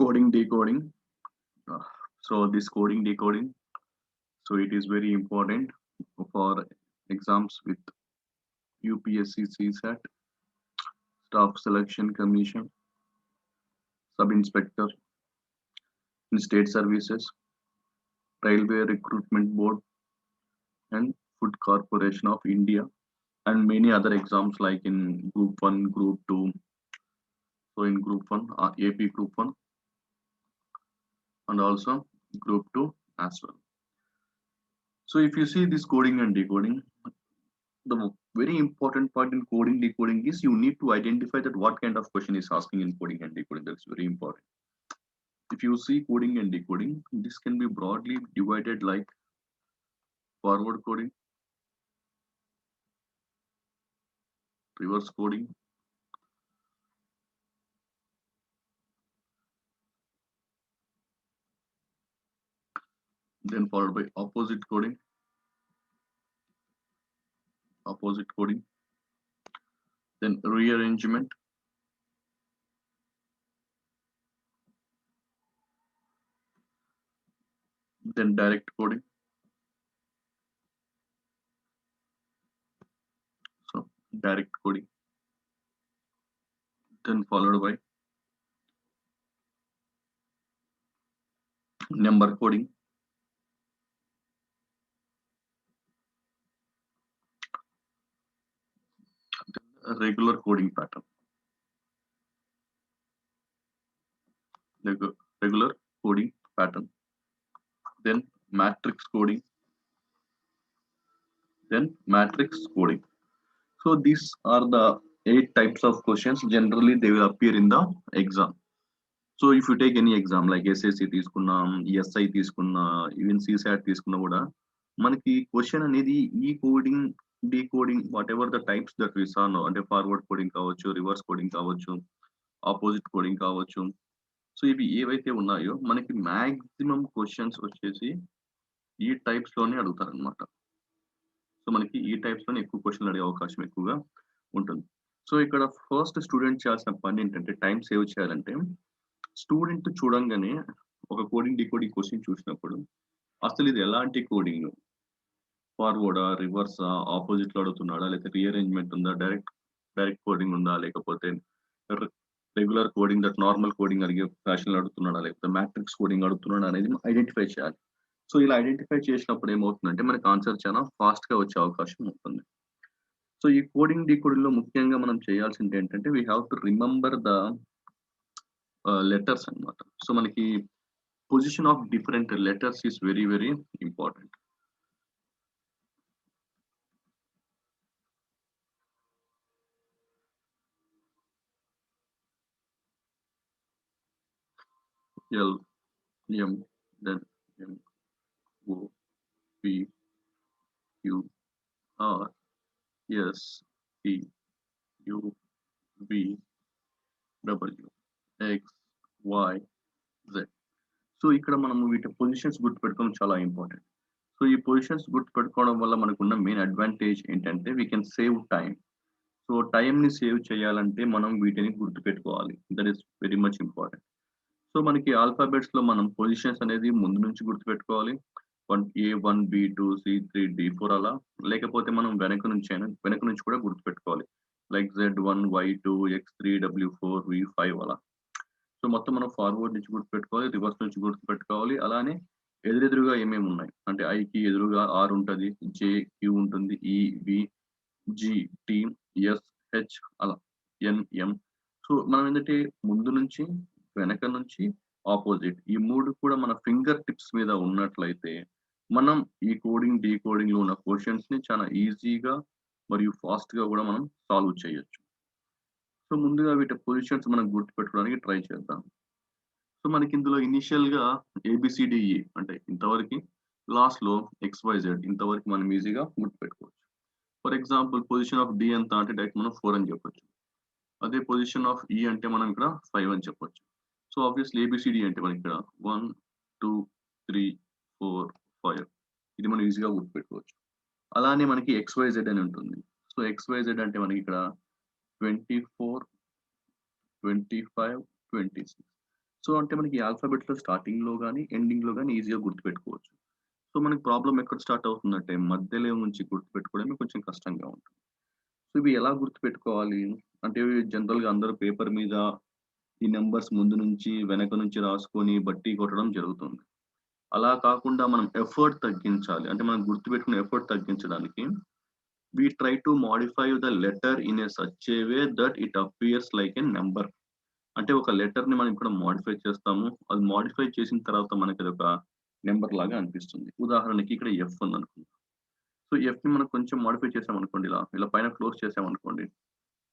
coding decoding. Uh, so this coding decoding, so it is very important for exams with UPSC, CSAT, Staff Selection Commission, Sub Inspector in State Services, Railway Recruitment Board, and Food Corporation of India, and many other exams like in Group 1, Group 2. So in Group 1, AP Group 1, and also Group 2 as well. So if you see this coding and decoding, the very important part in coding decoding is you need to identify that what kind of question is asking in coding and decoding. That's very important. If you see coding and decoding, this can be broadly divided like forward coding, reverse coding, then followed by opposite coding, then rearrangement, then direct coding. So direct coding, then followed by number coding, regular coding pattern, regular coding pattern, then matrix coding, then matrix coding. So these are the 8 types of questions. Generally, they will appear in the exam. So if you take any exam like SSC తీసుకున్నా, SI తీసుకున్నా, even CSAT తీసుకున్నా కూడా మనకి question అనేది ఈ coding decoding whatever the types that we saw no, అంటే forward coding కావచ్చు, reverse coding కావచ్చు, ఆపోజిట్ కోడింగ్ కావచ్చు. సో ఇవి ఏవైతే ఉన్నాయో మనకి మాక్సిమం క్వశ్చన్స్ వచ్చేసి ఈ టైప్స్ లోనే అడుగుతారు అనమాట. సో మనకి ఈ టైప్స్ లోనే ఎక్కువ క్వశ్చన్లు అడిగే అవకాశం ఎక్కువగా ఉంటుంది. సో ఇక్కడ ఫస్ట్ స్టూడెంట్ చేయాల్సిన పని ఏంటంటే టైం సేవ్ చేయాలంటే స్టూడెంట్ చూడంగానే ఒక కోడింగ్ డీకోడింగ్ క్వశ్చన్ చూసినప్పుడు అసలు ఇది ఎలాంటి కోడింగ్, ఫార్వర్డా, రివర్సా, ఆపోజిట్ లో అడుగుతున్నాడా, లేకపోతే రీఅరేంజ్మెంట్ ఉందా, డైరెక్ట్ కోడింగ్ ఉందా, లేకపోతే regular coding that normal coding అడిగే ఫ్యాషన్ అడుగుతున్నాడా, లేకపోతే మ్యాట్రిక్స్ కోడింగ్ అడుగుతున్నాడా అనేది ఐడెంటిఫై చేయాలి. సో ఇలా ఐడెంటిఫై చేసినప్పుడు ఏమవుతుందంటే మనకి ఆన్సర్ చాలా ఫాస్ట్ గా వచ్చే అవకాశం ఉంటుంది. సో ఈ కోడింగ్ డీకోడింగ్ లో ముఖ్యంగా మనం చేయాల్సింది ఏంటంటే we have to remember the letters అన్నమాట. సో మనకి position of different letters is very very important. L, M, then N, O, P, Q, R, S, T, U, V, W, X, Y, Z. So ఇక్కడ మనము వీటి positions గుర్తుపెట్టుకోవడం చాలా important. So ఈ positions గుర్తుపెట్టుకోవడం వల్ల మనకున్న main advantage ఏంటంటే we can save time. So టైంని save చేయాలంటే మనం వీటిని గుర్తుపెట్టుకోవాలి. That is very much important. So మనకి ఆల్ఫాబెట్స్ లో మనం పొజిషన్స్ అనేది ముందు నుంచి గుర్తుపెట్టుకోవాలి. 1A1 B2 C3 D4 అలా, లేకపోతే మనం వెనక నుంచి కూడా గుర్తుపెట్టుకోవాలి. Like Z1 Y2 X3 W4 V5 అలా. సో మొత్తం మనం ఫార్వర్డ్ నుంచి గుర్తుపెట్టుకోవాలి, రివర్స్ నుంచి గుర్తుపెట్టుకోవాలి. అలానే ఎదురెదురుగా ఏమేమి ఉన్నాయి అంటే ఐకి ఎదురుగా R ఉంటుంది, J Q ఉంటుంది, E V G T S H అలా N M. సో మనం ఏంటంటే ముందు నుంచి, వెనక నుంచి, ఆపోజిట్ ఈ 3 కూడా మన ఫింగర్ టిప్స్ మీద ఉన్నట్లయితే మనం ఈ కోడింగ్ డీకోడింగ్ లో ఉన్న క్వశ్చన్స్ ని చాలా ఈజీగా మరియు ఫాస్ట్ గా కూడా మనం సాల్వ్ చేయొచ్చు. సో ముందుగా వీటి పొజిషన్స్ మనం గుర్తుపెట్టుకోవడానికి ట్రై చేద్దాం. సో మనకి ఇందులో ఇనిషియల్ గా ABCDE అంటే ఇంతవరకు, లాస్ట్ లో XYZ ఇంతవరకు మనం ఈజీగా గుర్తుపెట్టుకోవచ్చు. For example position of D ఎంత అంటే డైరెక్ట్ మనం 4 అని చెప్పొచ్చు. అదే పొజిషన్ ఆఫ్ E అంటే మనం ఇక్కడ 5 అని చెప్పొచ్చు. సో ఆబ్వియస్లీ ABCD అంటే మనకి ఇక్కడ 1 2 3 4 5 ఇది మనం ఈజీగా గుర్తుపెట్టుకోవచ్చు. అలానే మనకి XYZ అని ఉంటుంది. సో XYZ అంటే మనకి ఇక్కడ 24 25 26. సో అంటే మనకి ఆల్ఫాబెట్‌లో స్టార్టింగ్‌లో గాని, ఎండింగ్‌లో గాని ఈజీగా గుర్తుపెట్టుకోవచ్చు. సో మనకి ప్రాబ్లమ్ ఎక్కడ స్టార్ట్ అవుతుందంటే మధ్యలో నుంచి గుర్తుపెట్టుకోవడమే కొంచెం కష్టంగా ఉంటుంది. సో ఇవి ఎలా గుర్తుపెట్టుకోవాలి? అంటే జనరల్‌గా అందరూ పేపర్ మీద ఈ నంబర్స్ ముందు నుంచి, వెనక నుంచి రాసుకొని బట్టి కొట్టడం జరుగుతుంది. అలా కాకుండా మనం ఎఫర్ట్ తగ్గించాలి. అంటే మనం గుర్తుపెట్టుకునే ఎఫర్ట్ తగ్గించడానికి we try to modify the letter in a such a way that it appears like a number. అంటే ఒక లెటర్‌ని మనం ఇక్కడ మోడిఫై చేస్తాము. అది మోడిఫై చేసిన తర్వాత మనకదొక నంబర్ లాగా అనిపిస్తుంది. ఉదాహరణకి ఇక్కడ ఎఫ్ ఉందనుకుందాం. సో, ఎఫ్‌ని మనం కొంచెం మోడిఫై చేసామనుకోండి ఇలా పైన క్లోజ్ చేసామనుకోండి.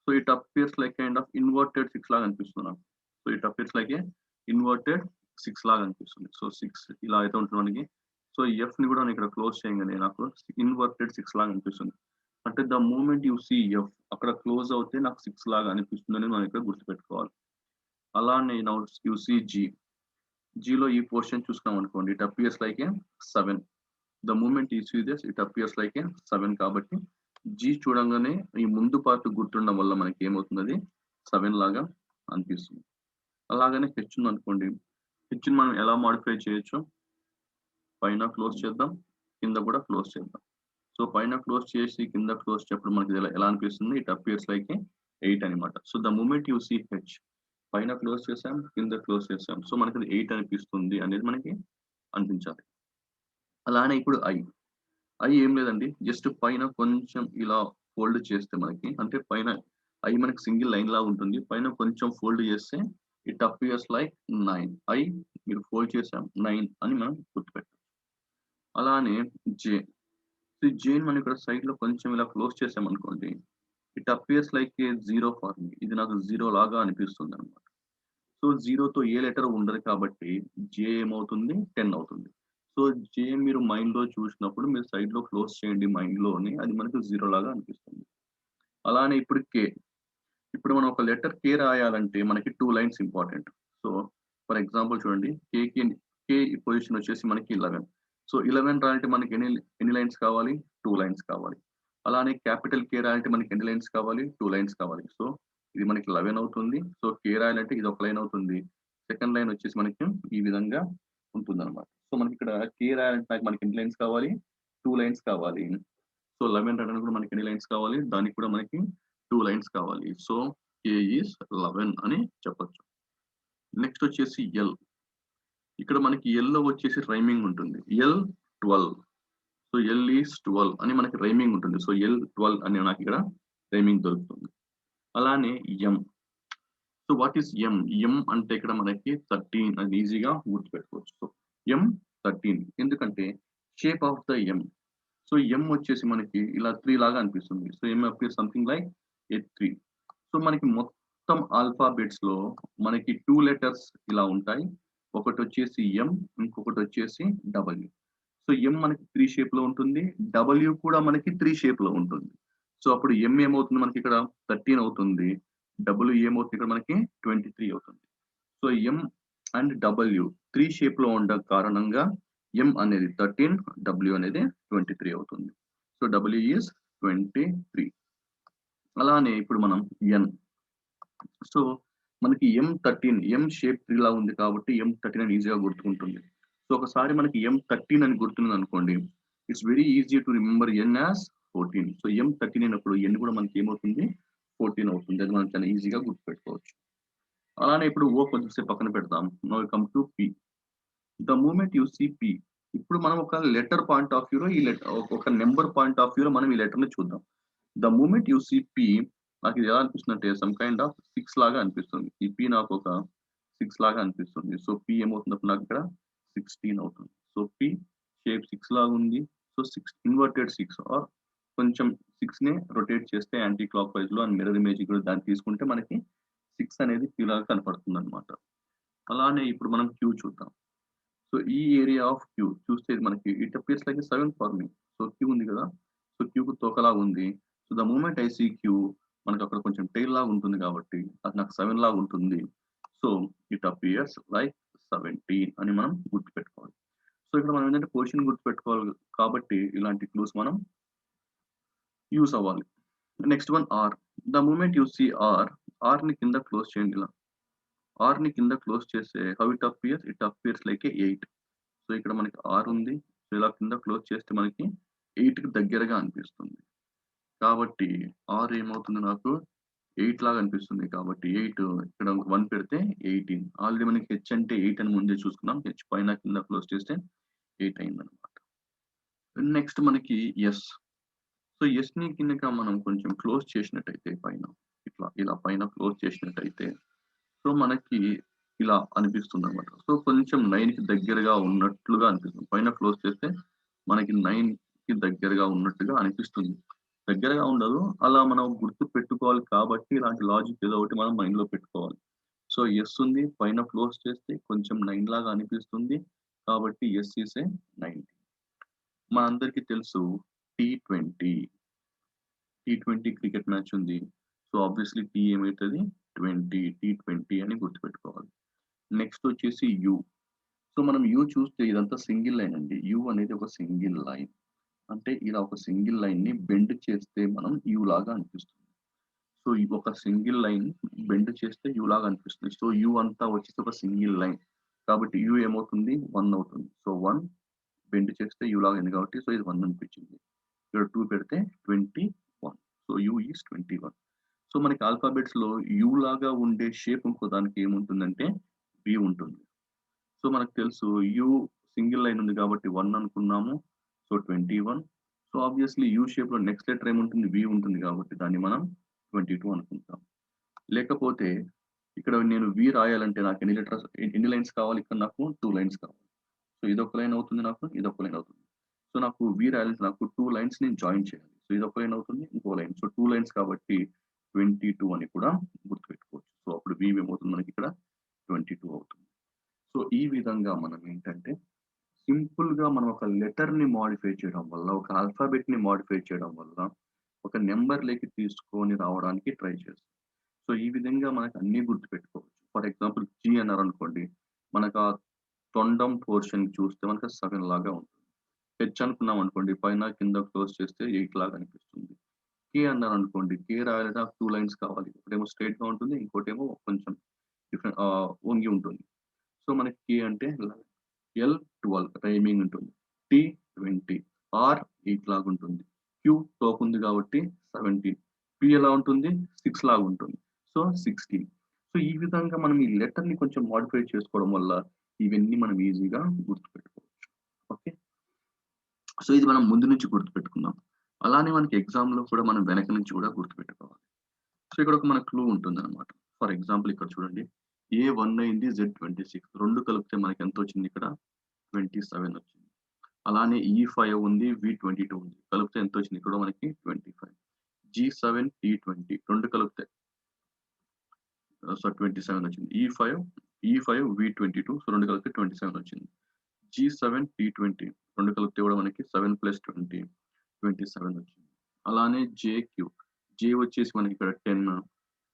So, it appears like kind of inverted 6 లాగా అనిపిస్తుంది నాకు. So, it appears like a inverted 6 లాగా అనిపిస్తుంది. సో, 6 ఇలా అయితే ఉంటుంది మనకి. సో, ఎఫ్‌ని కూడా నేను ఇక్కడ క్లోజ్ చేయంగానే నాకు ఇన్వర్టెడ్ 6 లాగా అనిపిస్తుంది. అంటే the moment you see F అక్కడ క్లోజ్ అవుతే నాకు 6 లాగా అనిపిస్తుందని మనం ఇక్కడ గుర్తుపెట్టుకోవాలి. అలానే నౌ యూ సీ జీ. జీలో ఈ పోర్షన్ చూసుకున్నామనుకోండి. It appears like a 7. The moment you see this it appears like a 7 కాబట్టి జీ చూడంగానే ఈ ముందు పార్ట్ గుర్తుండడం వల్ల మనకి ఏమవుతుందది 7 లాగా అనిపిస్తుంది. అలాగనే హెచ్ ఉందనుకోండి. హెచ్‌ని మనం ఎలా మోడిఫై చేయొచ్చు? పైన క్లోజ్ చేద్దాం. కింద కూడా క్లోజ్ చేద్దాం. సో, పైన క్లోజ్ చేసి కింద క్లోజ్ చేసినప్పుడు మనకి ఎలా ఎలా అనిపిస్తుంది? ఇట్ అపియర్స్ లైక్ ఎ 8 అనమాట. So, the moment you see H పైన క్లోజ్ చేసాం. కింద క్లోజ్ చేసాం. సో, మనకది 8 అనిపిస్తుంది అనేది మనకి అనిపించాలి. అలానే ఇప్పుడు ఐ. ఐ ఏం లేదండి. జస్ట్ పైన కొంచెం ఇలా ఫోల్డ్ చేస్తే మనకి అంటే పైన ఐ మనకి సింగిల్ లైన్ లాగా ఉంటుంది. పైన కొంచెం ఫోల్డ్ చేస్తే ఇట్ అపియర్స్ లైక్ 9. ఐ మీరు ఫోల్డ్ చేసాం 9 అని మనం గుర్తుపెట్టాలి. అలానే జే. సో, జేని మనం ఇక్కడ సైడ్‌లో కొంచెం ఇలా క్లోజ్ చేసామనుకోండి. It appears like A 0 for me. ఇది నాకు 0 లాగా అనిపిస్తుందనమాట. సో, 0తో ఏ లెటర్ ఉండదు కాబట్టి జే ఏమవుతుంది? 10 అవుతుంది. సో, జే మీరు మైండ్‌లో చూసినప్పుడు మీరు సైడ్‌లో క్లోజ్ చేయండి మైండ్‌లోని. అది మనకు 0 లాగా అనిపిస్తుంది. అలానే ఇప్పుడు కే. ఇప్పుడు మనం ఒక లెటర్ కే రాయాలంటే మనకి 2 lines important. So, for example చూడండి. కే పొజిషన్ వచ్చేసి మనకి 11. సో, 11 రాయాలంటే మనకి ఎన్ని లైన్స్ కావాలి? 2 లైన్స్ కావాలి. అలానే క్యాపిటల్ కే రాయాలంటే మనకి ఎన్ని లైన్స్ కావాలి? 2 లైన్స్ కావాలి. సో, ఇది మనకి 11 అవుతుంది. సో, కే రాయాలంటే ఇది ఒక లైన్ అవుతుంది. సెకండ్ లైన్ వచ్చేసి మనకి ఈ విధంగా ఉంటుందన్నమాట. సో, మనకిక్కడ కే రాయాలంటే మనకి ఎన్ని లైన్స్ కావాలి? 2 లైన్స్ కావాలి. సో, 11 రాయడానికి కూడా మనకి ఎన్ని లైన్స్ కావాలి? దానికి కూడా మనకి 2 లైన్స్ కావాలి. సో, కే ఈస్ 11 అని చెప్పొచ్చు. నెక్స్ట్ వచ్చేసి ఎల్. ఇక్కడ మనకి ఎల్‌లో వచ్చేసి రైమింగ్ ఉంటుంది. ఎల్ 12. సో, ఎల్ ఈస్ 12 అని మనకి రైమింగ్ ఉంటుంది. సో, ఎల్ 12 అని నాకిక్కడ రైమింగ్ దొరుకుతుంది. అలానే ఎం. సో, వాట్ ఈస్ ఎం? ఎం అంటే ఇక్కడ మనకి 13 అది ఈజీగా గుర్తుపెట్టుకోవచ్చు. సో, ఎం 13 ఎందుకంటే shape of the M. So, M వచ్చేసి మనకి ఇలా 3 లాగా అనిపిస్తుంది. So, M appears something like a 3. So, మనకి మొత్తం ఆల్ఫాబెట్స్‌లో మనకి 2 లెటర్స్ ఇలా ఉంటాయి. ఒకటొచ్చేసి ఎం, ఇంకొకటొచ్చేసి డబ్ల్యూ. సో, ఎం మనకి 3 షేప్‌లో ఉంటుంది. డబ్ల్యూ కూడా మనకి 3 షేప్‌లో ఉంటుంది. సో, అప్పుడు ఎం ఏమవుతుంది మనకిక్కడ 13 అవుతుంది. డబ్ల్యూ ఏమవుతుంది ఇక్కడ మనకి 23 అవుతుంది. సో, ఎం అండ్ డబ్ల్యూ 3 షేప్‌లో ఉండడం కారణంగా ఎం అనేది 13, డబ్ల్యూ అనేది 23 అవుతుంది. So, W is 23. అలానే ఇప్పుడు మనం ఎన్. సో, మనకి ఎం షేప్ 3 లా ఉంది కాబట్టి ఎం13 అని ఈజీగా గుర్తుకుంటుంది. సో, ఒకసారి మనకి ఎం13 అని గుర్తున్నదనుకోండి. It's very easy to remember N as 14. So, ఎం13 అయినప్పుడు ఎన్ కూడా మనకి ఏమవుతుంది? 14 అవుతుంది. అది మనం చాలా ఈజీగా గుర్తుపెట్టుకోవచ్చు. అలానే ఇప్పుడు ఓ కొంచెం సేపు పక్కన పెడదాం. Now we come to P. The moment you see P. ఇప్పుడు మనం ఒక లెటర్ పాయింట్ ఆఫ్ వ్యూలో ఒక నంబర్ పాయింట్ ఆఫ్ వ్యూలో మనం ఈ లెటర్‌ని చూద్దాం. The moment you see P నాకిది ఎలా అనిపిస్తుందంటే సమ్ కైండ్ ఆఫ్ 6 లాగా అనిపిస్తుంది. ఈ పి నాకొక 6 లాగా అనిపిస్తుంది. సో, పి ఏమవుతుందప్పుడు నాకిక్కడ 16 అవుతుంది. సో, పి షేప్ 6 లాగుంది. సో, 6 ఇన్వర్టెడ్ 6 ఆర్ కొంచెం 6ని రొటేట్ చేస్తే యాంటీ క్లాక్ వైస్‌లో అండ్ మిర్రర్ ఇమేజ్ కూడా దాన్ని తీసుకుంటే మనకి 6 అనేది పి లాగా కనపడుతుందన్నమాట. అలానే ఇప్పుడు మనం క్యూ చూద్దాం. సో, ఈ ఏరియా ఆఫ్ క్యూ చూస్తే ఇది మనకి it appears like a 7 for me. So, Q ఉంది కదా! సో, క్యూకు తోకలాగా ఉంది. So, the moment I see Q మనకక్కడ కొంచెం టెయిల్ లాగా ఉంటుంది కాబట్టి అది నాకు 7 లాగా ఉంటుంది. సో, ఇట్ అపియర్స్ లైక్ 17 అని మనం గుర్తుపెట్టుకోవాలి. సో, ఇక్కడ మనం ఏంటంటే పొజిషన్ గుర్తుపెట్టుకోవాలి కాబట్టి ఇలాంటి క్లూస్ మనం యూజ్ అవ్వాలి. Next one R. The moment you see ఆర్‌ని కింద క్లోజ్ చేయండి ఇలా. ఆర్‌ని కింద క్లోజ్ చేస్తే how it appears like a 8. So, ఇక్కడ మనకి ఆర్ ఉంది. సో, ఇలా కింద క్లోజ్ చేస్తే మనకి 8కి దగ్గరగా అనిపిస్తుంది. కాబట్టి ఆర్ ఏమవుతుంది నాకు 8 లాగా అనిపిస్తుంది. కాబట్టి 8 ఇక్కడ 1 పెడితే 18. ఆల్రెడీ మనకి హెచ్ అంటే 8 అని ముందే చూసుకున్నాం. హెచ్ పైన కింద క్లోజ్ చేస్తే 8 అయిందనమాట. నెక్స్ట్ మనకి ఎస్. సో, ఎస్‌ని కిందక మనం కొంచెం క్లోజ్ చేసినట్టయితే పైన ఇలా పైన క్లోజ్ చేసినట్టయితే సో, మనకి ఇలా అనిపిస్తుందనమాట. సో, కొంచెం 9కి దగ్గరగా ఉన్నట్లుగా అనిపిస్తుంది. పైన క్లోజ్ చేస్తే మనకి 9కి దగ్గరగా ఉన్నట్టుగా అనిపిస్తుంది. దగ్గరగా ఉండదు. అలా మనం గుర్తుపెట్టుకోవాలి కాబట్టి ఇలాంటి లాజిక్ ఏదో ఒకటి మనం మైండ్‌లో పెట్టుకోవాలి. సో, యెస్ ఉంది. పైన క్లోజ్ చేస్తే కొంచెం 9 లాగా అనిపిస్తుంది. కాబట్టి యెస్ ఈస్ ఏ 9. మనందరికీ తెలుసు టీ20. టీ20 క్రికెట్ మ్యాచ్ ఉంది. సో, ఆబ్వియస్‌లీ టీ ఏమైతది 20 టీ20 అని గుర్తుపెట్టుకోవాలి. నెక్స్ట్ వచ్చేసి యూ. సో, మనం యూ చూస్తే ఇదంతా సింగిల్ లైన్ అండి. యూ అనేది ఒక సింగిల్ లైన్. అంటే ఇలా ఒక సింగిల్ లైన్‌ని బెండ్ చేస్తే మనం యూ లాగా అనిపిస్తుంది. సో, ఈ ఒక సింగిల్ లైన్ బెండ్ చేస్తే యూ లాగా అనిపిస్తుంది. సో, యూ అంతా వచ్చేసి ఒక సింగిల్ లైన్. కాబట్టి యూ ఏమవుతుంది 1 అవుతుంది. సో, 1 బెండ్ చేస్తే యూ లాగా అయింది కాబట్టి సో, ఇది 1 అనిపించింది. ఇక్కడ 2 పెడితే 21. So, you is 21. సో, మనకి ఆల్ఫాబెట్స్‌లో యూ లాగా ఉండే షేప్ ఇంకో దానికి ఏముంటుందంటే వి ఉంటుంది. సో, మనకు తెలుసు యూ సింగిల్ లైన్ ఉంది కాబట్టి 1 అనుకున్నాము. సో, 21. సో, ఆబ్వియస్‌లీ యూ షేప్‌లో నెక్స్ట్ లెటర్ ఏముంటుంది? వి ఉంటుంది కాబట్టి దాన్ని మనం 22 అనుకుంటాం. లేకపోతే ఇక్కడ నేను వి రాయాలంటే నాకు ఎన్ని లైన్స్ కావాలి? ఇక్కడ నాకు 2 లైన్స్ కావాలి. సో, ఇదొక లైన్ అవుతుంది నాకు. ఇదొక లైన్ అవుతుంది. సో, నాకు వి రాయాలంటే నాకు 2 లైన్స్ నేను జాయిన్ చేయాలి. సో, ఇదొక లైన్ అవుతుంది. ఇంకో లైన్. సో, 2 లైన్స్ కాబట్టి 22 అని కూడా గుర్తుపెట్టుకోవచ్చు. సో, అప్పుడు వి ఏమవుతుంది మనకిక్కడ 22 అవుతుంది. సో, ఈ విధంగా మనం ఏంటంటే సింపుల్‌గా మనం ఒక లెటర్‌ని మోడిఫై చేయడం వల్ల, ఒక ఆల్ఫాబెట్‌ని మోడిఫై చేయడం వల్ల, ఒక నంబర్‌లోకి తీసుకొని రావడానికి ట్రై చేస్తాం. సో, ఈ విధంగా మనకు అన్నీ గుర్తుపెట్టుకోవచ్చు. ఫర్ ఎగ్జాంపుల్ జీ అన్నారనుకోండి, మనకు ఆ తొండం పోర్షన్ చూస్తే మనకు 7 లాగా ఉంటుంది. హెచ్ అనుకున్నామనుకోండి, పైన కింద క్లోజ్ చేస్తే 8 లాగా అనిపిస్తుంది. కే అన్నారనుకోండి, కే రాయాలంటే నాకు 2 లైన్స్ కావాలి. ఒకటేమో స్ట్రెయిట్‌గా ఉంటుంది. ఇంకోటేమో కొంచెం వంగి ఉంటుంది. సో, మనకి కే అంటే 11. ఎల్ 12 రైమింగ్ ఉంటుంది. టీ 20. ఆర్ 8 లాగుంటుంది. క్యూ తోకుంది కాబట్టి 17. పి ఎలా ఉంటుంది? 6 లాగుంటుంది. సో, 16. సో, ఈ విధంగా మనం ఈ లెటర్‌ని కొంచెం మోడిఫై చేసుకోవడం వల్ల ఇవన్నీ మనం ఈజీగా గుర్తుపెట్టుకోవచ్చు. ఓకే. సో, ఇది మనం ముందు నుంచి గుర్తుపెట్టుకున్నాం. అలానే మనకి ఎగ్జామ్‌లో కూడా మనం వెనక నుంచి కూడా గుర్తుపెట్టుకోవాలి. సో, ఇక్కడ ఒక మనకు క్లూ ఉంటుందన్నమాట. ఫర్ ఎగ్జాంపుల్ ఇక్కడ చూడండి. ఏ 1 అయింది, జెడ్ 26. 2 కలిపితే మనకి ఎంతొచ్చింది ఇక్కడ? 27 వచ్చింది. అలానే ఈ5 ఉంది, వి22 ఉంది. కలిపితే ఎంతొచ్చింది? ఇక్కడ మనకి 25. జీ7, టీ20 2 కలిపితే 27 వచ్చింది. ఈ5, వి22 సో 2 కలిపితే 27 వచ్చింది. జీ7, టీ20 2 కలిపితే కూడా మనకి 7 + 20 27 వచ్చింది. అలానే జేక్యూ. జే వచ్చేసి మనకి ఇక్కడ 10,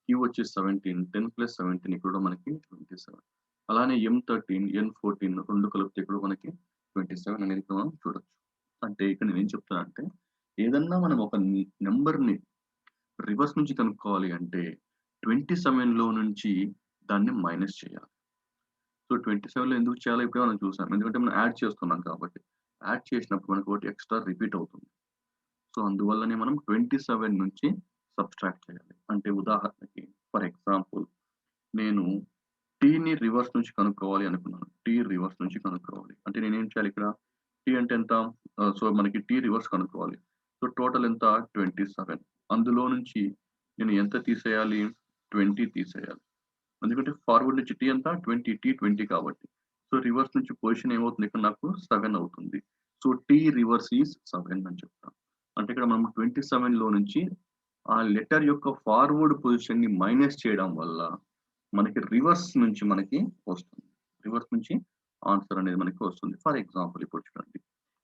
క్యూ వచ్చేసి 17, 10 + 17 ఇక్కడ మనకి 27. అలానే ఎం13, ఎన్14 2 కలిపితే కూడా మనకి 27 అనేది ఇక్కడ మనం చూడొచ్చు. అంటే ఇక్కడ నేనేం చెప్తున్నానంటే, ఏదన్నా మనం ఒక నంబర్‌ని రివర్స్ నుంచి కనుక్కోవాలి అంటే 27లో నుంచి దాన్ని మైనస్ చేయాలి. సో, 27లో ఎందుకు చేయాలో ఇప్పుడే మనం చూసాం. ఎందుకంటే మనం యాడ్ చేస్తున్నాం కాబట్టి. యాడ్ చేసినప్పుడు మనకు ఒకటి ఎక్స్‌ట్రా రిపీట్ అవుతుంది. సో, అందువల్లనే మనం 27 నుంచి సబ్‌స్ట్రాక్ట్ చేయాలి. అంటే ఉదాహరణకి ఫర్ ఎగ్జాంపుల్ నేను టీని రివర్స్ నుంచి కనుక్కోవాలి అనుకున్నాను. టీ రివర్స్ నుంచి కనుక్కోవాలి. అంటే నేనేం చేయాలి ఇక్కడ? టీ అంటే ఎంత? సో, మనకి టీ రివర్స్ కనుక్కోవాలి. సో, టోటల్ ఎంత? 27. అందులో నుంచి నేను ఎంత తీసేయాలి? 20 తీసేయాలి. ఎందుకంటే ఫార్వర్డ్ నుంచి టీ ఎంత? 20 టీ 20 కాబట్టి. సో, రివర్స్ నుంచి పొజిషన్ ఏమవుతుంది? ఇక్కడ నాకు 7 అవుతుంది. సో, టీ రివర్స్ ఈస్ 7 అని చెప్తాను. అంటే ఇక్కడ మనం 27లో నుంచి ఆ లెటర్ యొక్క ఫార్వర్డ్ పొజిషన్‌ని మైనస్ చేయడం వల్ల మనకి రివర్స్ నుంచి మనకి వస్తుంది. రివర్స్ నుంచి ఆన్సర్ అనేది మనకి వస్తుంది. ఫర్ ఎగ్జాంపుల్ ఇప్పుడు చూడండి.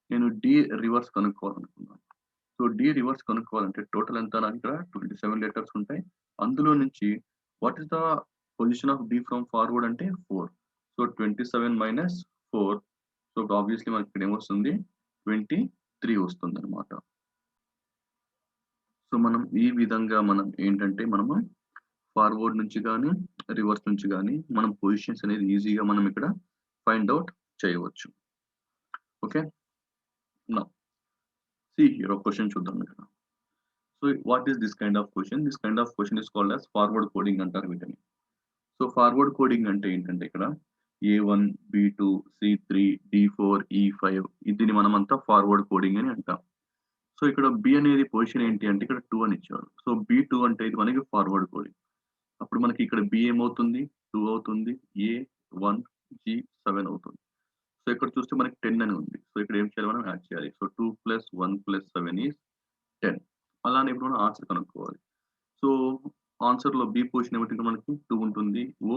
నేను డి రివర్స్ కనుక్కోవాలనుకున్నాను. సో, డి రివర్స్ కనుక్కోవాలంటే టోటల్ ఎంత నాకిక్కడ 27 లెటర్స్ ఉంటాయి. అందులో నుంచి what is the position of D from forward అంటే 4. సో, 27 - 4 సో, ఆబ్వియస్‌లీ మనకి ఇక్కడ ఏమొస్తుంది? 23 వస్తుందన్నమాట. సో, మనం ఈ విధంగా మనం ఏంటంటే మనము ఫార్వర్డ్ నుంచి గాని, రివర్స్ నుంచి కానీ మనం పొజిషన్స్ అనేది ఈజీగా మనం ఇక్కడ ఫైండ్ అవుట్ చేయవచ్చు. ఓకే, నౌ సీ హియర్ ఒక క్వశ్చన్ చూద్దాం ఇక్కడ. So what is this kind of question? This kind of question is called as forward coding అంటారు వీటిని. సో ఫార్వర్డ్ కోడింగ్ అంటే ఏంటంటే ఇక్కడ A1, B2, C3, D4, E5 దీన్ని మనమంతా ఫార్వర్డ్ కోడింగ్ అని అంటాం. సో ఇక్కడ B అనేది పొజిషన్ ఏంటి అంటే ఇక్కడ 2 అని ఇచ్చాడు. సో B2 అంటే ఇది మనకి ఫార్వర్డ్ కోడింగ్. అప్పుడు మనకి ఇక్కడ B ఏమవుతుంది? 2 అవుతుంది. A 1 G 7 అవుతుంది. సో ఇక్కడ చూస్తే మనకి 10 అని ఉంది. సో ఇక్కడ ఏం చేయాలి, మనం యాడ్ చేయాలి. So 2 + 1 + 7 is 10. అలానే ఇప్పుడు మనం ఆన్సర్ కనుక్కోవాలి. సో ఆన్సర్‌లో B పొజిషన్ ఏమిటి మనకి 2 ఉంటుంది. O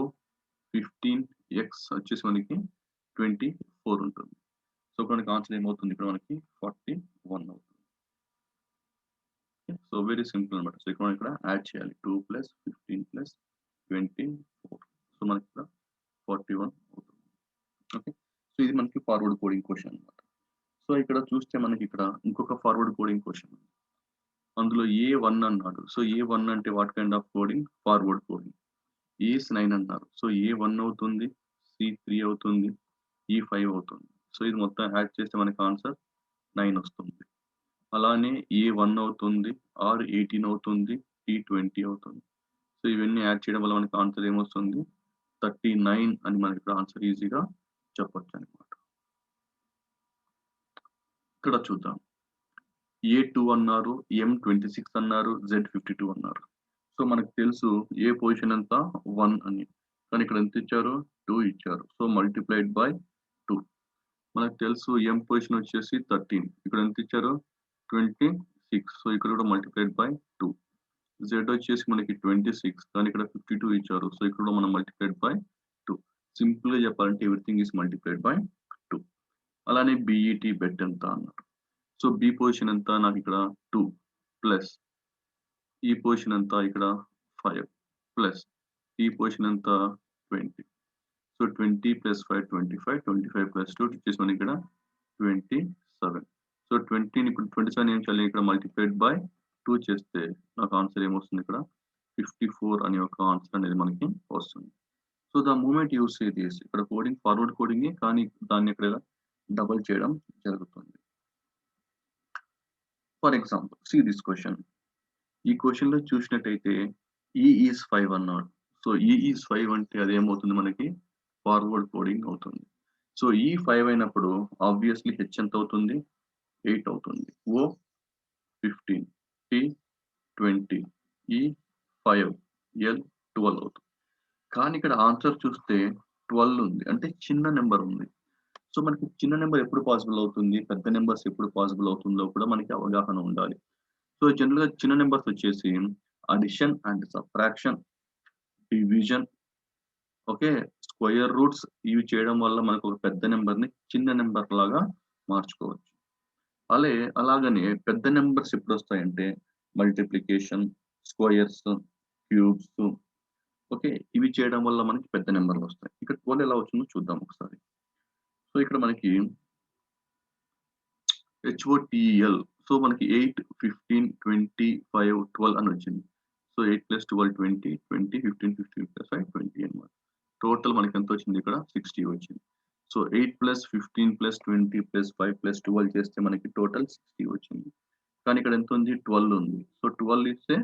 15, X వచ్చేసి మనకి 24 ఉంటుంది. సో మనకి ఆన్సర్ ఏమవుతుంది ఇక్కడ మనకి 41 అవుతుంది. సో వెరీ సింపుల్ అన్నమాట. సో ఇక్కడ మనం ఇక్కడ యాడ్ చేయాలి. 2 + 15 + 24. సో మనకి ఇక్కడ 41 అవుతుంది. ఓకే, సో ఇది మనకి ఫార్వర్డ్ కోడింగ్ క్వశ్చన్ అన్నమాట. సో ఇక్కడ చూస్తే మనకి ఇక్కడ ఇంకొక ఫార్వర్డ్ కోడింగ్ క్వశ్చన్ ఉంది. అందులో A1 అన్నాడు. సో A1 అంటే what kind of coding? Forward coding. ఏస్ 9 అన్నారు. సో A1 అవుతుంది, C3 అవుతుంది, E5 అవుతుంది. సో ఇది మొత్తం యాడ్ చేస్తే మనకి ఆన్సర్ 9 వస్తుంది. అలానే A1 అవుతుంది, R18 అవుతుంది, T20 అవుతుంది. సో ఇవన్నీ యాడ్ చేయడం వల్ల మనకి ఆన్సర్ ఏమొస్తుంది? 39 అని మనకి ఇక్కడ ఆన్సర్ ఈజీగా చెప్పొచ్చు అన్నమాట. ఇక్కడ చూద్దాం. A2 అన్నారు, M26 అన్నారు, Z52 అన్నారు. సో మనకు తెలుసు ఏ పొజిషన్ ఎంత 1 అని. కానీ ఇక్కడ ఎంత ఇచ్చారు? 2 ఇచ్చారు. So multiplied by 2. మనకు తెలుసు M పొజిషన్ వచ్చేసి 13. ఇక్కడ ఎంత ఇచ్చారు? 26. సో ఇక్కడ కూడా మల్టిప్లైడ్ బై 2. Z వచ్చేసి మనకి 26. కానీ ఇక్కడ 52 ఇచ్చారు. సో ఇక్కడ కూడా మనం మల్టిప్లైడ్ బై 2. సింపుల్ గా చెప్పాలంటే ఎవ్రీథింగ్ ఈస్ మల్టిప్లైడ్ బై 2. అలానే BET బెట్ ఎంత అన్నారు. సో B పొజిషన్ ఎంత? నాకు ఇక్కడ 2 ప్లస్ ఈ పొజిషన్ ఎంత? ఇక్కడ 5 ప్లస్ ఈ పొజిషన్ ఎంత? 20. సో 20 + 5 25, 25 + 2 వచ్చేసి మనకి ఇక్కడ 27. సో 20ని ఇప్పుడు 27 ఏం చేయాలి? ఇక్కడ మల్టిప్లైడ్ బై 2 చేస్తే నాకు ఆన్సర్ ఏమొస్తుంది? ఇక్కడ 54 అనే ఒక ఆన్సర్ అనేది మనకి వస్తుంది. So the moment you say this, ఇక్కడ కోడింగ్ ఫార్వర్డ్ కోడింగే, కానీ దాన్ని ఇక్కడ డబుల్ చేయడం జరుగుతుంది. For example see this question. ఈ క్వశ్చన్ లో చూసినట్టయితే E ఈజ్ 5 అన్నాడు. సో E ఈజ్ 5 అంటే అది ఏమవుతుంది మనకి? ఫార్వర్డ్ కోడింగ్ అవుతుంది. సో ఈ 5 అయినప్పుడు ఆబ్వియస్లీ H ఎంత అవుతుంది? 8 అవుతుంది. O 15, T 20, E 5, L 12 అవుతుంది. కానీ ఇక్కడ ఆన్సర్ చూస్తే 12 ఉంది. అంటే చిన్న నెంబర్ ఉంది. సో మనకి చిన్న నెంబర్ ఎప్పుడు పాసిబుల్ అవుతుంది? పెద్ద నెంబర్స్ ఎప్పుడు పాసిబుల్ అవుతుందో కూడా మనకి అవగాహన ఉండాలి. సో జనరల్‌గా చిన్న నెంబర్స్ వచ్చేసి addition and subtraction, division, okay, square roots ఇవి చేయడం వల్ల మనకు ఒక పెద్ద నెంబర్‌ని చిన్న నెంబర్ లాగా మార్చుకోవచ్చు. అలాగనే పెద్ద నెంబర్స్ ఎప్పుడొస్తాయంటే మల్టిప్లికేషన్, స్క్వేర్స్, క్యూబ్స్, ఓకే, ఇవి చేయడం వల్ల మనకి పెద్ద నెంబర్‌లు వస్తాయి. ఇక్కడ 12 ఎలా వచ్చిందో చూద్దాం ఒకసారి. సో ఇక్కడ మనకి HOTEL. సో మనకి 8, 15, 25, 12 అని వచ్చింది. సో 8 + 12 20, 20, 15, 15 + 5 20 అన్నమాట. టోటల్ మనకి ఎంత వచ్చింది? ఇక్కడ 60 వచ్చింది. సో 8 + 15 + 20 + 5 + 12 చేస్తే మనకి టోటల్ 60 వచ్చింది. కానీ ఇక్కడ ఎంత ఉంది? 12 ఉంది. సో 12 ఇస్తే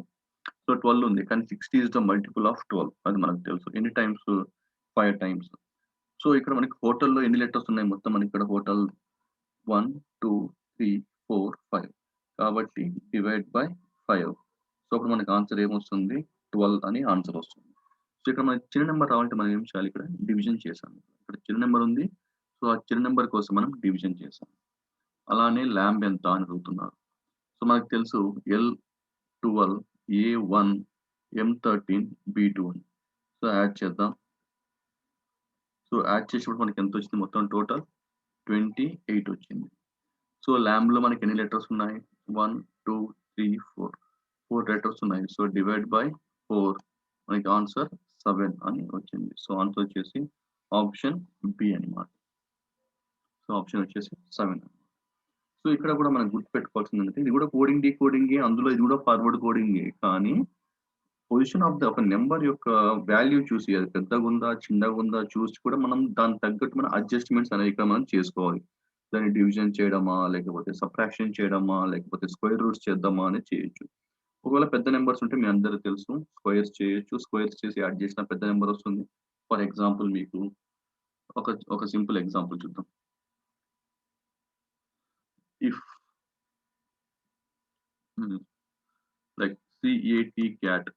12 ఉంది. కానీ 60 ఈస్ ద మల్టిపుల్ ఆఫ్ 12 అది మనకు తెలుసు. ఎన్ని టైమ్స్? 5 టైమ్స్. సో ఇక్కడ మనకి హోటల్‌లో ఎన్ని లెటర్స్ ఉన్నాయి? మొత్తం మనకి ఇక్కడ హోటల్ 1, 2, 3, 4, 5. కాబట్టి డివైడ్ బై 5. సో అప్పుడు మనకి ఆన్సర్ ఏమొస్తుంది? 12 అని ఆన్సర్ వస్తుంది. సో ఇక్కడ మనకి చిన్న నెంబర్ రావాలంటే మనం ఏం చేయాలి? ఇక్కడ డివిజన్ చేశాము. ఇక్కడ చిన్న నెంబర్ ఉంది. సో ఆ చిన్న నెంబర్ కోసం మనం డివిజన్ చేసాం. అలానే ల్యాంబ్ ఎంత అని అడుగుతున్నారు. సో మనకు తెలుసు L12, A1, M13, B2 అని. సో యాడ్ చేద్దాం. సో యాడ్ చేసినప్పుడు మనకి ఎంత వచ్చింది? మొత్తం టోటల్ 28 వచ్చింది. సో ల్యాంబ్‌లో మనకి ఎన్ని లెటర్స్ ఉన్నాయి? 1, 2, 3, 4. 4 లెటర్స్ ఉన్నాయి. సో డివైడ్ బై 4 మనకి ఆన్సర్ 7 అని వచ్చింది. సో ఆన్సర్ వచ్చేసి ఆప్షన్ బి అన్నమాట. సో ఆప్షన్ వచ్చేసి 7. సో ఇక్కడ కూడా మనం గుర్తుపెట్టుకోవాల్సింది ఏంటంటే ఇది కూడా కోడింగ్ డీకోడింగే, అందులో ఇది కూడా ఫార్వర్డ్ కోడింగే. కానీ పొజిషన్ ఆఫ్ ఒక నెంబర్ యొక్క వాల్యూ చూసి అది పెద్దగా ఉందా, చిన్నగా ఉందా చూసి కూడా మనం దానికి తగ్గట్టు మనం అడ్జస్ట్మెంట్స్ అనేవి ఇక్కడ మనం చేసుకోవాలి. దాన్ని డివిజన్ చేయడమా, లేకపోతే సబ్ట్రాక్షన్ చేయడమా, లేకపోతే స్క్వేర్ రూట్స్ చేద్దామా అనేది చేయొచ్చు. ఒకవేళ పెద్ద నెంబర్స్ ఉంటే మీ అందరికి తెలుసు స్క్వేర్స్ చేయొచ్చు. స్క్వేర్స్ చేసి యాడ్ చేసిన పెద్ద నెంబర్ వస్తుంది. ఫర్ ఎగ్జాంపుల్ మీకు ఒక ఒక సింపుల్ ఎగ్జాంపుల్ చూద్దాం. If like CAT cat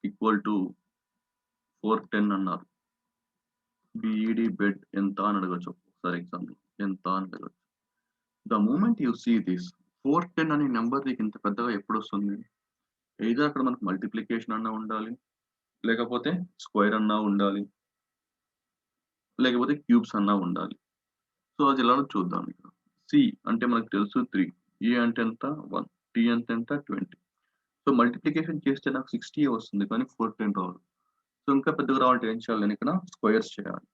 equal to 410 అన్నారు. BED బెడ్ ఎంత అని అడగొచ్చు. ఫర్ ఎగ్జాంపుల్ ఎంత అని అడగొచ్చు. The moment you see this 410 అనే నెంబర్ నీకు ఇంత పెద్దగా ఎప్పుడు వస్తుంది? ఎయిదర్ అక్కడ మనకు మల్టిప్లికేషన్ అన్నా ఉండాలి, లేకపోతే స్క్వేర్ అన్నా ఉండాలి, లేకపోతే క్యూబ్స్ అన్నా ఉండాలి. సో అది ఎలానో చూద్దాం. ఇక్కడ సి అంటే మనకు తెలుసు 3, ఏ అంటే ఎంత 1, టీ అంటే ఎంత 20. సో మల్టిప్లికేషన్ చేస్తే నాకు 60 వస్తుంది, కానీ 410 రాదు. సో ఇంకా పెద్దగా రావాలంటే ఏం చేయాలి? నేను ఇక్కడ స్క్వేర్స్ చేయాలి.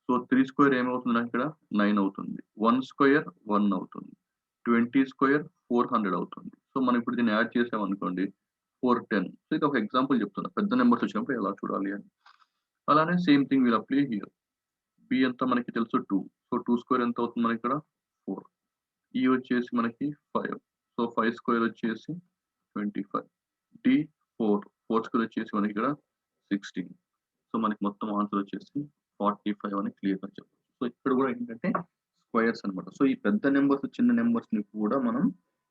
సో 3 స్క్వేర్ ఏమవుతుంది నాకు ఇక్కడ 9 అవుతుంది. 1 స్క్వేర్ 1 అవుతుంది. 20 స్క్వేర్ 400 అవుతుంది. సో మనం ఇప్పుడు దీన్ని యాడ్ చేసామనుకోండి 410. సో ఇది ఒక ఎగ్జాంపుల్ చెప్తున్నా. పెద్ద నెంబర్స్ వచ్చినప్పుడు ఎలా చూడాలి అని. అలానే same thing will apply here. B ఎంత మనకి తెలుసు 2. సో 2 స్క్వేర్ ఎంత అవుతుంది మనకి ఇక్కడ 4. ఈ వచ్చేసి మనకి 5. సో 5 స్క్వేర్ వచ్చేసి 25. డి 4 స్క్వేర్ వచ్చేసి మనకి ఇక్కడ 16. సో మనకి మొత్తం ఆన్సర్ వచ్చేసి 45 అని క్లియర్‌గా చెప్పొచ్చు. సో ఇక్కడ కూడా ఏంటంటే స్క్వేర్స్ అన్నమాట. సో ఈ పెద్ద నెంబర్స్, చిన్న నెంబర్స్‌ని కూడా మనం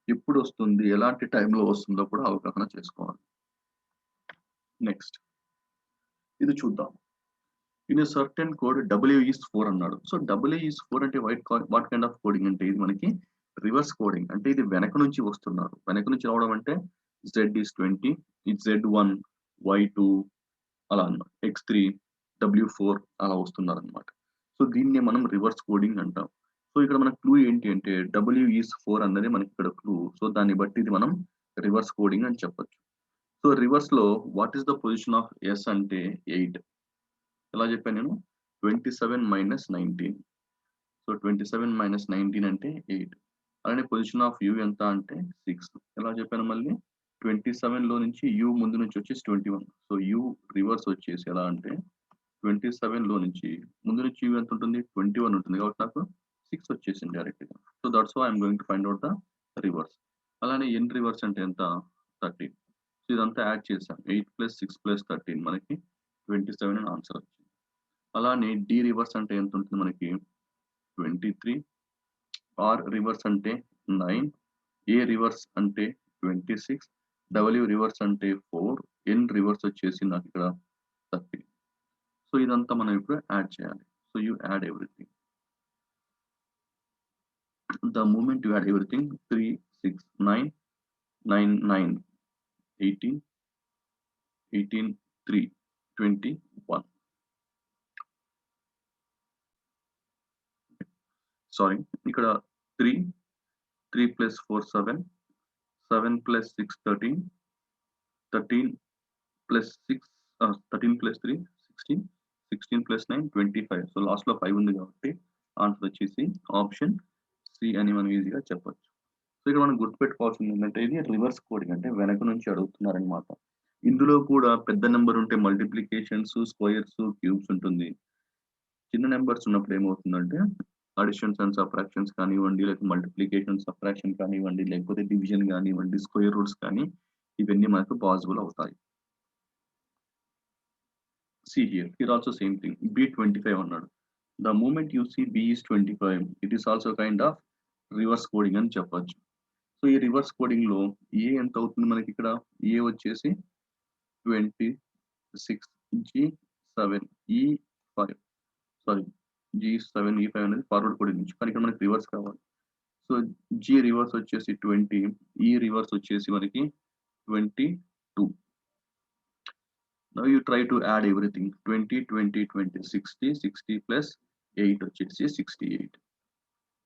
ఎప్పుడు వస్తుంది, ఎలాంటి టైంలో వస్తుందో కూడా అవగాహన చేసుకోవాలి. నెక్స్ట్ ఇది చూద్దాం. In a certain code W is 4 అన్నాడు. సో W ఈస్ 4 అంటే వాట్ కైండ్ ఆఫ్ కోడింగ్ అంటే ఇది మనకి రివర్స్ కోడింగ్. అంటే ఇది వెనక నుంచి వస్తున్నారు. వెనక నుంచి రావడం అంటే Z ఈస్ 20, ఇది Z1, Y2 అలా అన్నమాట. X3, W4 అలా వస్తున్నారన్నమాట. సో దీన్నే మనం రివర్స్ కోడింగ్ అంటాం. సో ఇక్కడ మన క్లూ ఏంటి అంటే W ఈస్ 4 అన్నది మనకి ఇక్కడ క్లూ. సో దాన్ని బట్టి ఇది మనం రివర్స్ కోడింగ్ అని చెప్పొచ్చు. సో రివర్స్ లో what is the position of S అంటే 8. ఎలా చెప్పాను నేను 27 - 19. సో 27 - 19 అంటే 8. అలానే పొజిషన్ ఆఫ్ U ఎంత అంటే 6. ఎలా చెప్పాను మళ్ళీ 27 లో నుంచి U ముందు నుంచి వచ్చేసి 21. సో U రివర్స్ వచ్చేసి ఎలా అంటే 27 లో నుంచి ముందు నుంచి U ఎంత ఉంటుంది 21 ఉంటుంది. కాబట్టి నాకు 6 వచ్చేసింది డైరెక్ట్ గా. So that's why I'm going to find out the reverse. అలానే N రివర్స్ అంటే ఎంత 13. సో ఇదంతా యాడ్ చేసాం 8 + 6 + 13 మనకి 27 అని ఆన్సర్ వచ్చింది. అలానే డి రివర్స్ అంటే ఎంత ఉంటుంది మనకి 23. ఆర్ రివర్స్ అంటే 9. ఏ రివర్స్ అంటే 26. W రివర్స్ అంటే 4. ఎన్ రివర్స్ వచ్చేసి నాకు ఇక్కడ 30. సో ఇదంతా మనం ఇప్పుడు యాడ్ చేయాలి. So you add everything. The moment you add everything 3, 6, 9, 9, 9, 18, 18, 3, 21. Sorry ఇక్కడ 3 + 4 7, 7 + 6 13, 13 + 6 13 + 3 16, 16 + 9 25. సో లాస్ట్ లో 5 ఉంది కాబట్టి ఆన్సర్ వచ్చేసి ఆప్షన్ సి అని మనం ఈజీగా చెప్పొచ్చు. సో ఇక్కడ మనం గుర్తుపెట్టుకోవాల్సింది ఏంటంటే ఇది రివర్స్ కోడింగ్ అంటే వెనక నుంచి అడుగుతున్నారనమాట. ఇందులో కూడా పెద్ద నెంబర్ ఉంటే మల్టిప్లికేషన్స్, స్క్వేర్స్, క్యూబ్స్ ఉంటుంది. చిన్న నెంబర్స్ ఉన్నప్పుడు ఏమవుతుందంటే అడిషన్స్ అండ్ సబ్ట్రాక్షన్స్ కానివ్వండి, లేకపోతే మల్టిప్లికేషన్, సబ్ట్రాక్షన్ కానివ్వండి, లేకపోతే డివిజన్ కానివ్వండి, స్క్వేర్ రూట్స్ కానీ ఇవన్నీ మనకు పాసిబుల్ అవుతాయి. See here also same thing. B 25 అన్నాడు. The moment you see B is 25, it is also kind of reverse coding అని చెప్పొచ్చు. సో ఈ రివర్స్ కోడింగ్ లో ఏ ఎంత అవుతుంది మనకి ఇక్కడ ఏ వచ్చేసి 26, G7, E5 sorry G7, E5 అనేది ఫార్వర్డ్ కోడింగ్ నుంచి, కానీ ఇక్కడ మనకి రివర్స్ కావాలి. సో G రివర్స్ వచ్చేసి 20, E రివర్స్ వచ్చేసి మనకి 22. Now you try to add everything 20, 20, 20, 60, 60 plus 8 వచ్చేసి 68.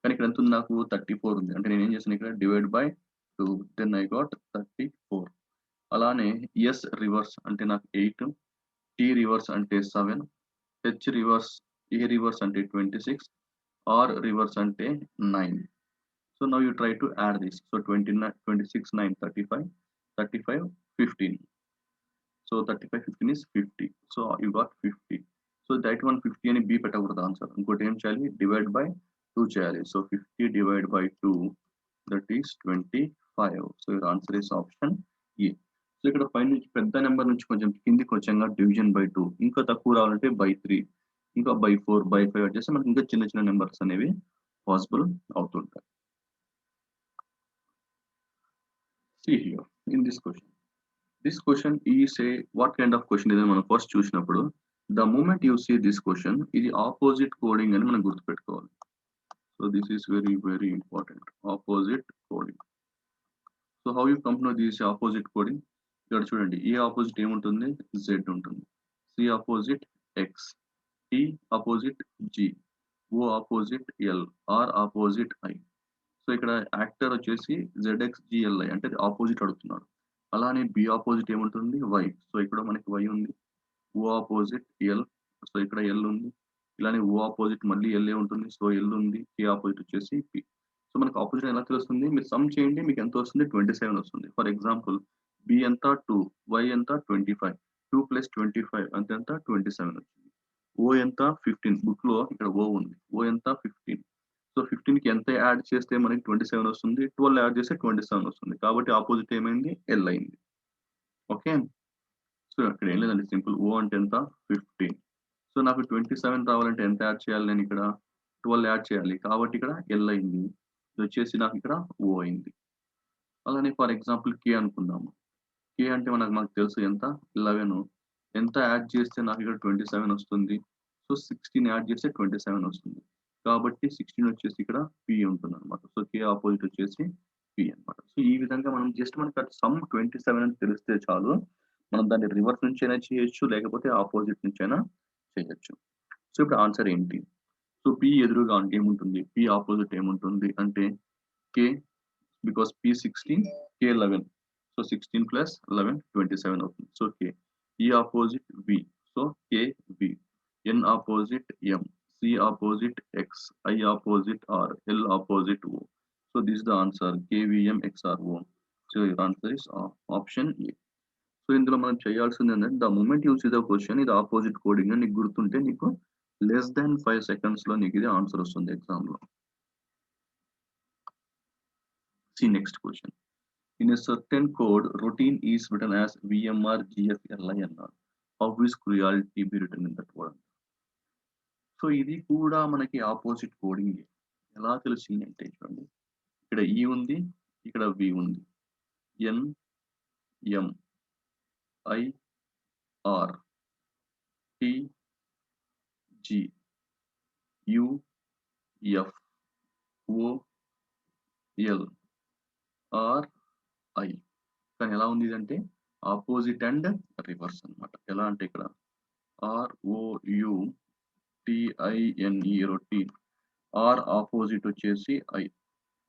కానీ ఇక్కడ ఎంత ఉంది నాకు 34 ఉంది. అంటే నేను ఏం చేశాను ఇక్కడ divide by 2, then I got 34. అలానే ఎస్ రివర్స్ అంటే నాకు 8, టీ రివర్స్ అంటే 7, హెచ్ రివర్స్ ఏ రివర్స్ అంటే 26, ఆర్ రివర్స్ అంటే 9. So now you try to add this. So 29, 26, 9, 35, 35, 15. So 35 15 is 50. So you got 50. So direct మనం 50 అని బి పెట్టకూడదు ఆన్సర్. ఇంకోటి ఏం చేయాలి, డివైడ్ బై 2 చేయాలి. So 50 divide by 2 that is 25. So your answer is option A. So ఇక్కడ పైనుంచి పెద్ద నెంబర్ నుంచి కొంచెం కిందికి వచ్చాక డివిజన్ బై 2, ఇంకా తక్కువ రావాలంటే బై 3, ఇంకా బై 4, బై 5 వచ్చేసి మనకి ఇంకా చిన్న చిన్న నెంబర్స్ అనేవి పాసిబుల్ అవుతుంటాయి. See here in this question. This question is a what kind of question is మనం ఫస్ట్ చూసినప్పుడు the moment you see this question ఇది ఆపోజిట్ కోడింగ్ అని మనం గుర్తుపెట్టుకోవాలి. So this is very important, opposite coding. So how you come to know this opposite coding? ఇక్కడ చూడండి, ఏ opposite ఏముంటుంది, z ఉంటుంది, c opposite x, t opposite g, o opposite l, r opposite i. So ఇక్కడ actor వచ్చేసి ZXGLI అంటే opposite అడుగుతున్నాడు. అలానే B opposite ఏముంటుంది, y. సో ఇక్కడ మనకి y ఉంది, o ఆపోజిట్ l, సో ఇక్కడ l ఉంది. ఇలానే o ఆపోజిట్ మళ్ళీ l ఉంటుంది, సో l ఉంది. k ఆపోజిట్ వచ్చేసి p. సో మనకు ఆపోజిట్ ఎలా తెలుస్తుంది, మీరు సమ్ చేయండి, మీకు ఎంత వస్తుంది, 27 వస్తుంది. ఫర్ ఎగ్జాంపుల్ b ఎంత 2, y ఎంత 25, 2 + 25 అంత ఎంత 27 వచ్చింది. o ఎంత 15, బుక్ లో ఇక్కడ o ఉంది, o ఎంత 15. సో 15 కి ఎంత యాడ్ చేస్తే మనకి 27 వస్తుంది, 12 యాడ్ చేస్తే 27 వస్తుంది. కాబట్టి ఆపోజిట్ ఏమైంది, ఎల్ అయింది. ఓకే, సో అక్కడ ఏం లేదండి, సింపుల్. ఓ అంటే ఎంత, 15. సో నాకు 27 రావాలంటే ఎంత యాడ్ చేయాలి, నేను ఇక్కడ 12 యాడ్ చేయాలి. కాబట్టి ఇక్కడ ఎల్ అయింది, ఇది వచ్చేసి నాకు ఇక్కడ ఓ అయింది. అలానే ఫర్ ఎగ్జాంపుల్ కే అనుకుందాము. కే అంటే మనకు తెలుసు ఎంత, 11. ఎంత యాడ్ చేస్తే నాకు ఇక్కడ 27 వస్తుంది. సో 16 యాడ్ చేస్తే 27 వస్తుంది. కాబట్టి 16 వచ్చేసి ఇక్కడ పి ఉంటుంది అనమాట. సో కే ఆపోజిట్ వచ్చేసి పి అనమాట. సో ఈ విధంగా మనం జస్ట్ మనకు సమ్ 27 అని తెలిస్తే చాలు, మనం దాన్ని రివర్స్ నుంచి అయినా చేయొచ్చు, లేకపోతే ఆపోజిట్ నుంచి అయినా చేయొచ్చు. సో ఇప్పుడు ఆన్సర్ ఏంటి? సో పి ఎదురుగా అంటే ఏముంటుంది, పి ఆపోజిట్ ఏముంటుంది అంటే కే, బికాస్ పి 16, కే 11. సో 16 + 11 27 అవుతుంది. సో కే. ఈ opposite we, so K we. N opposite M, C opposite X, I opposite R, L opposite O. So this is the answer, KVM XRO. So your answer is option A. So ఇందులో మనం చేయాల్సింది ఏంటంటే, the moment you see the question ఇది opposite coding అని నీకు గుర్తుంటే నీకు less than 5 seconds లో నీకు ఇది ఆన్సర్ వస్తుంది ఎగ్జామ్ లో. See next question. In a certain code, routine is written as VMR GFLINR. How is cruelty be written in that word? So ఇది కూడా మనకి ఆపోజిట్ కోడింగ్. ఎలా తెలిసింది అంటే చూడండి, ఇక్కడ ఈ ఉంది, ఇక్కడ వి ఉంది, N M I R T G U F O L R I. కానీ ఎలా ఉంది ఇదంటే ఆపోజిట్ అండ్ రివర్స్ అనమాట. ఎలా అంటే ఇక్కడ ROU TINE routine, or opposite వచ్చేసి I,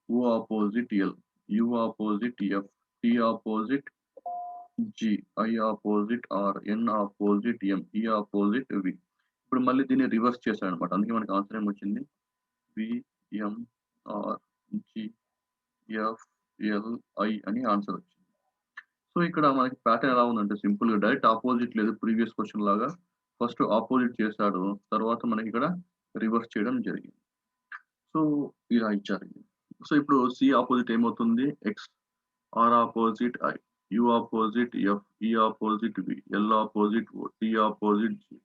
O opposite L, U opposite F, T opposite G, I opposite R, N opposite M, E opposite వి. ఇప్పుడు మళ్ళీ దీన్ని రివర్స్ చేశాడు అనమాట. అందుకే మనకి ఆన్సర్ ఏమొచ్చింది, V M R G F L I అని ఆన్సర్ వచ్చింది. సో ఇక్కడ మనకి ప్యాటర్న్ ఎలా ఉందంటే సింపుల్ గా డైరెక్ట్ ఆపోజిట్ లేదు, ప్రీవియస్ క్వశ్చన్ లాగా ఫస్ట్ ఆపోజిట్ చేశాడు, తర్వాత మనకి ఇక్కడ రివర్స్ చేయడం జరిగింది. సో ఇలా ఇచ్చారు. సో ఇప్పుడు సి ఆపోజిట్ ఏమవుతుంది, X, R opposite I, U opposite F, E opposite V, L opposite O, T opposite G,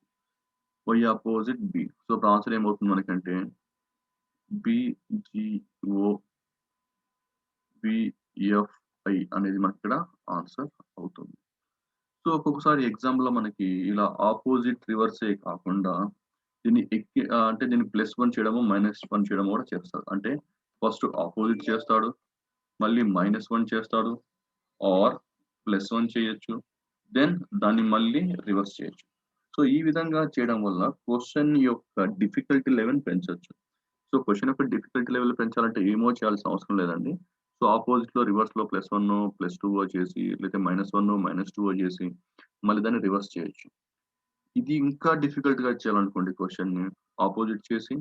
Y opposite B. So ఇప్పుడు ఆన్సర్ ఏమవుతుంది మనకంటే బిజిఓ బిఎఫ్ఐ అనేది మనకి ఇక్కడ ఆన్సర్ అవుతుంది. సో ఒక్కొక్కసారి ఎగ్జామ్ లో మనకి ఇలా ఆపోజిట్ రివర్సే కాకుండా దీన్ని అంటే దీన్ని +1 చేయడము -1 చేయడం కూడా చేస్తారు. అంటే ఫస్ట్ ఆపోజిట్ చేస్తాడు, మళ్ళీ -1 చేస్తాడు, ఆర్ +1 చేయొచ్చు, దెన్ దాన్ని మళ్ళీ రివర్స్ చేయొచ్చు. సో ఈ విధంగా చేయడం వల్ల క్వశ్చన్ యొక్క డిఫికల్టీ లెవెల్ పెంచొచ్చు. సో క్వశ్చన్ యొక్క డిఫికల్టీ లెవెల్ పెంచాలంటే ఏమో చేయాల్సిన అవసరం లేదండి. సో ఆపోజిట్ లో రివర్స్ లో +1 +2 చేసి, లేకపోతే -1 -2 చేసి మళ్ళీ దాన్ని రివర్స్ చేయొచ్చు. ఇది ఇంకా డిఫికల్ట్ గా చేయాలనుకోండి, క్వశ్చన్ ని ఆపోజిట్ చేసి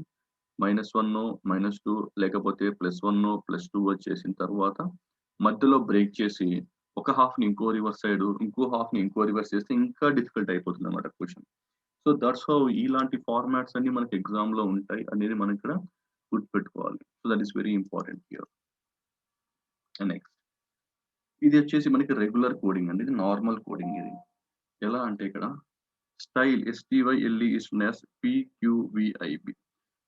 -1 -2 లేకపోతే +1 +2 చేసిన తర్వాత మధ్యలో బ్రేక్ చేసి ఒక హాఫ్‌ని ఇంకో రివర్స్ సైడ్, ఇంకో హాఫ్‌ని ఇంకో రివర్స్ చేస్తే ఇంకా డిఫికల్ట్ అయిపోతుందన్నమాట క్వెషన్. సో, దట్స్ హౌ ఇలాంటి ఫార్మాట్స్ అన్నీ మనకి ఎగ్జామ్‌లో ఉంటాయి అనేది మనం ఇక్కడ గుర్తుపెట్టుకోవాలి. So, that is very important here. Next ఇది వచ్చేసి మనకి రెగ్యులర్ కోడింగ్ అండి. ఇది నార్మల్ కోడింగ్ ఇది. ఎలా అంటే ఇక్కడ style STYLE is known as PQVIB.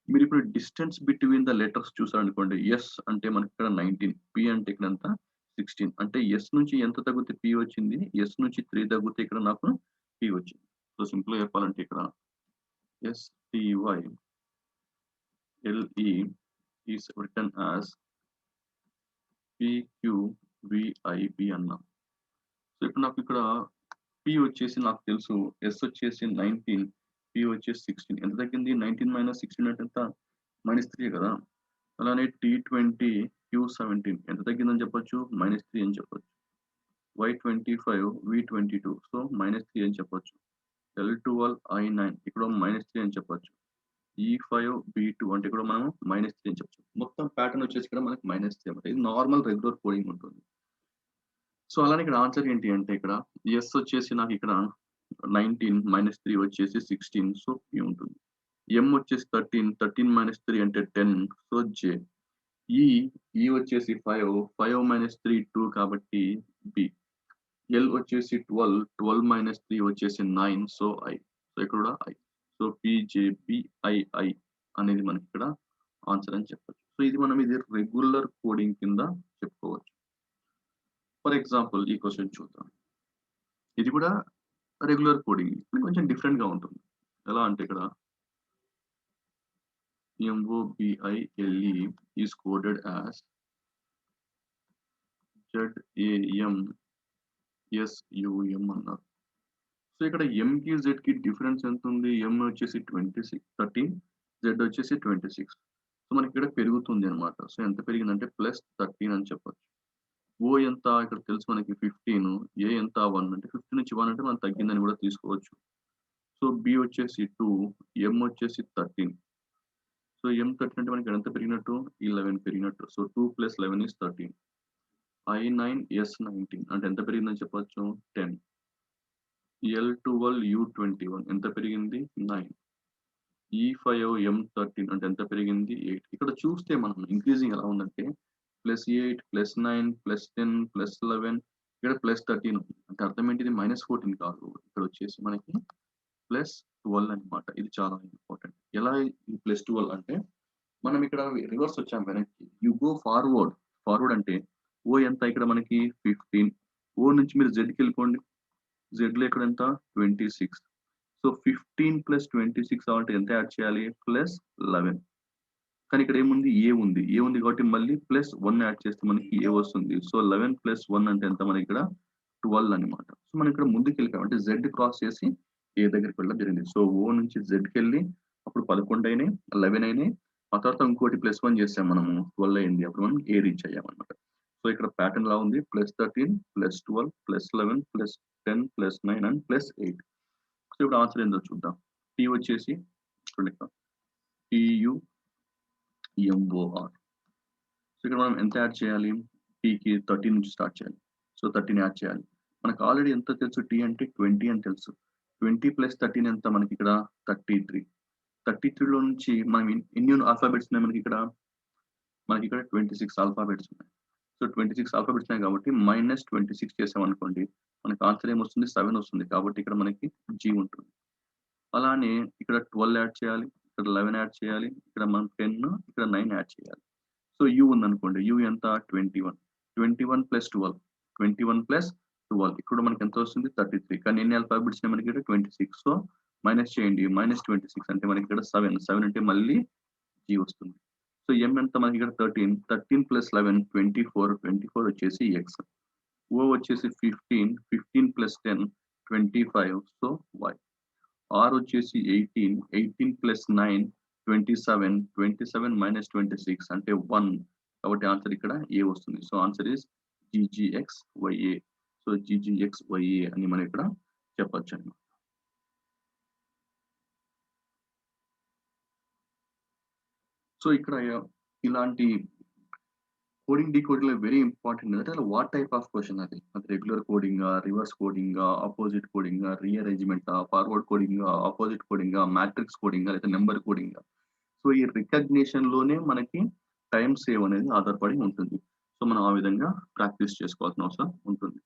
మీరిప్పుడు డిస్టెన్స్ బిట్వీన్ ద లెటర్స్ చూసారనుకోండి. ఎస్ అంటే మనకిక్కడ 19, పి అంటే ఇక్కడెంత 16. అంటే ఎస్ నుంచి ఎంత తగ్గితే పి వచ్చింది. ఎస్ నుంచి 3 తగ్గితే ఇక్కడ నాకు పి వచ్చింది. సో, సింపుల్‌గా చెప్పాలంటే ఇక్కడ ఎస్‌టివైఎల్‌ఈ ఈస్ రిటన్ యాస్ పీక్యూవీఐబీ అన్నాం. సో, ఇప్పుడు నాకు ఇక్కడ పి వచ్చేసి నాకు తెలుసు. ఎస్ వచ్చేసి 19, పి వచ్చేసి 16. ఎంత తగ్గింది? 19 - 16 అంటే ఎంత? -3 కదా! అలానే టీ20, క్యూ17 ఎంత తగ్గిందని చెప్పొచ్చు? -3 అని చెప్పొచ్చు. వై25, వి22 సో -3 అని చెప్పొచ్చు. ఎల్12, ఐ9 ఇక్కడ -3 అని చెప్పొచ్చు. ఈ5, బి2 అంటే ఇక్కడ మనం -3 అని చెప్పొచ్చు. మొత్తం ప్యాటర్న్ వచ్చేసి ఇక్కడ మనకి -3 అన్నమాట. ఇది నార్మల్ రెగ్యులర్ కోడింగ్ ఉంటుంది. సో, అలానే ఇక్కడ ఆన్సర్ ఏంటి అంటే ఇక్కడ ఎస్ వచ్చేసి నాకిక్కడ 19 - 3 వచ్చేసి 16 సో, పి ఉంటుంది. ఎం వచ్చేసి 13, 13 - 3 అంటే 10 సో, జే. ఈ, ఈ వచ్చేసి 5, 5 - 3 2 కాబట్టి బి. ఎల్ వచ్చేసి 12, 12 - 3 వచ్చేసి 9 సో, ఐ. సో, ఇక్కడ కూడా ఐ. సో, పీజేబీఐఐ అనేది మనకిక్కడ ఆన్సర్ అని చెప్పొచ్చు. సో, ఇది మనం ఇది రెగ్యులర్ కోడింగ్ కింద చెప్పుకోవచ్చు. ఫర్ ఎగ్జాంపుల్ ఈ క్వెషన్ చూద్దాం. ఇది కూడా రెగ్యులర్ కోడింగ్. కానీ కొంచెం డిఫరెంట్‌గా ఉంటుంది. ఎలా అంటే ఇక్కడ ఎంఓబిఐఎల్ఈ ఈస్ కోడెడ్ యాస్ జెడ్ఏఎంఎస్యూఎం అన్నారు. సో, ఇక్కడ ఎంకి, జెడ్‌కి డిఫరెన్స్ ఎంతుంది? ఎం వచ్చేసి 26, 13, జెడ్ వచ్చేసి 26. సో, మనకిక్కడ పెరుగుతుంది అన్నమాట. సో, ఎంత పెరిగిందంటే +13 అని చెప్పొచ్చు. ఓ ఎంత? ఇక్కడ తెలుసు మనకి 15, ఏ ఎంత? 1 అంటే 15 నుంచి 1 అంటే మనం తగ్గిందని కూడా తీసుకోవచ్చు. సో, బి వచ్చేసి 2, ఎం వచ్చేసి 13. సో, ఎం 13 అంటే మనకి ఎంత పెరిగినట్టు? 11 పెరిగినట్టు. So, 2 + 11 is 13. ఐ9, ఎస్19 అంటే ఎంత పెరిగిందని చెప్పొచ్చు? 10. ఎల్12, యూ21 ఎంత పెరిగింది? 9. ఈ5, ఎం13 అంటే ఎంత పెరిగింది? 8. ఇక్కడ చూస్తే మనం ఇంక్రీజింగ్ ఎలా ఉందంటే +8, +9, +10, +11 ఇక్కడ +13 ఉంది. అంటే అర్థం ఏంటిది? -14 కాదు. ఇక్కడ వచ్చేసి మనకి +12 అన్నమాట. ఇది చాలా ఇంపార్టెంట్. ఎలా ఈ +12 అంటే మనం ఇక్కడ రివర్స్ వచ్చాం వెనక్కి. You go forward. ఫార్వర్డ్ అంటే ఓ ఎంత ఇక్కడ మనకి 15. ఓ నుంచి మీరు జెడ్‌కెళ్ళిపోండి. జెడ్‌లో ఇక్కడ ఎంత? 26. సో, 15 + 26 అవ్వాలంటే ఎంత యాడ్ చేయాలి? +11. కానీ ఇక్కడ ఏముంది? ఏ ఉంది. ఏ ఉంది కాబట్టి మళ్ళీ +1 యాడ్ చేస్తే మనకి ఏ వస్తుంది. సో, 11 + 1 అంటే ఎంత మనకిక్కడ 12 అన్నమాట. సో, మనం ఇక్కడ ముందుకెళ్ళిపోయాం. అంటే జెడ్ క్రాస్ చేసి ఏ దగ్గరికి వెళ్ళడం జరిగింది. సో, ఓ నుంచి జెడ్‌కెళ్ళి అప్పుడు 11 అయినాయి, 11 అయినాయి. ఆ తర్వాత ఇంకోటి +1 చేసాం మనము. 12 అయింది. అప్పుడు మనం ఏ రీచ్ అయ్యామన్నమాట. సో, ఇక్కడ ప్యాటర్న్ ఎలా ఉంది? +13, +12, +11, +10, +9 అండ్ +8. సో, ఇప్పుడు ఆన్సర్ ఏందో చూద్దాం. టీ వచ్చేసి చూడండి ఇక్కడ టీయూఎంఓఆర్. సో, ఇక్కడ మనం ఎంత యాడ్ చేయాలి? టీకి 13 నుంచి స్టార్ట్ చేయాలి. సో, 13 యాడ్ చేయాలి. మనకు ఆల్రెడీ ఎంత తెలుసు? టీ అంటే 20 అని తెలుసు. 20 + 13 ఎంత మనకిక్కడ? 33. 33లో నుంచి మనం ఎన్ని ఆల్ఫాబెట్స్ ఉన్నాయి మనకిక్కడ? మనకిక్కడ 26 ఆల్ఫాబెట్స్ ఉన్నాయి. సో, 26 ఆల్ఫాబెట్స్ ఉన్నాయి కాబట్టి -26 చేసామనుకోండి. మనకు ఆన్సర్ ఏమొస్తుంది? 7 వస్తుంది. కాబట్టి ఇక్కడ మనకి జీ ఉంటుంది. అలానే ఇక్కడ 12 యాడ్ చేయాలి. ఇక్కడ 11 యాడ్ చేయాలి. ఇక్కడ మనం 10 ఇక్కడ 9 యాడ్ చేయాలి. సో, యూ ఉందనుకోండి. యూ ఎంత? 21. 21 + 12. 21 + 12 ఇక్కడ మనకి ఎంత వస్తుంది? 33. కానీ ఎన్ని ఆల్ఫాబెట్స్ ఉన్నాయి మనకి ఇక్కడ? 26. సో, మైనస్ చేయండి. -26 అంటే మనకి ఇక్కడ 7. 7 అంటే మళ్ళీ జీ వస్తుంది. సో, ఎం ఎంత మనకి ఇక్కడ 13. 13 + 11 24. 24 వచ్చేసి ఎక్స్. ఓ వచ్చేసి 15. 15 + 10 25. So, why. ఆర్ వచ్చేసి 18. 18 + 9 27. 27 - 26 అంటే 1. కాబట్టి ఆన్సర్ ఇక్కడ ఏ వస్తుంది. So, answer is GGXYA. So, GGXYA అని మనం ఇక్కడ చెప్పొచ్చండి. సో, ఇక్కడ ఇలాంటి కోడింగ్, డీకోడింగ్‌లో వెరీ ఇంపార్టెంట్ ఏంటంటే అసలు వాట్ టైప్ ఆఫ్ క్వెషన్ అది. అది రెగ్యులర్ కోడింగా, రివర్స్ కోడింగా, అపోజిట్ కోడింగా, రీఅరేంజ్‌మెంటా, ఫార్వర్డ్ కోడింగా, అపోజిట్ కోడింగా, మ్యాట్రిక్స్ కోడింగా, లేకపోతే నంబర్ కోడింగా. సో, ఈ రికగ్నిషన్‌లోనే మనకి టైమ్ సేవ్ అనేది ఆధారపడి ఉంటుంది. సో, మనం ఆ విధంగా ప్రాక్టీస్ చేసుకోవాల్సిన అవసరం ఉంటుంది.